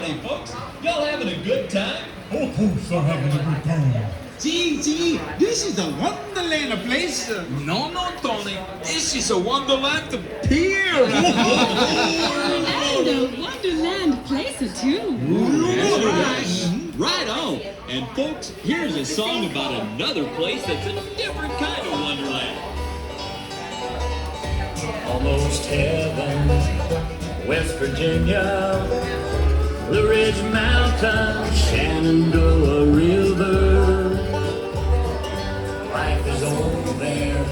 Hey, folks, y'all having a good time? Of course I'm having a good time. Gee, this is a wonderland place. No, Tony. This is a wonderland to peer. And a wonderland place or two. That's right. Right on. And folks, here's a song about another place that's a different kind of wonderland. Almost heaven, West Virginia, Blue Ridge Mountains, Shenandoah River. Life is over there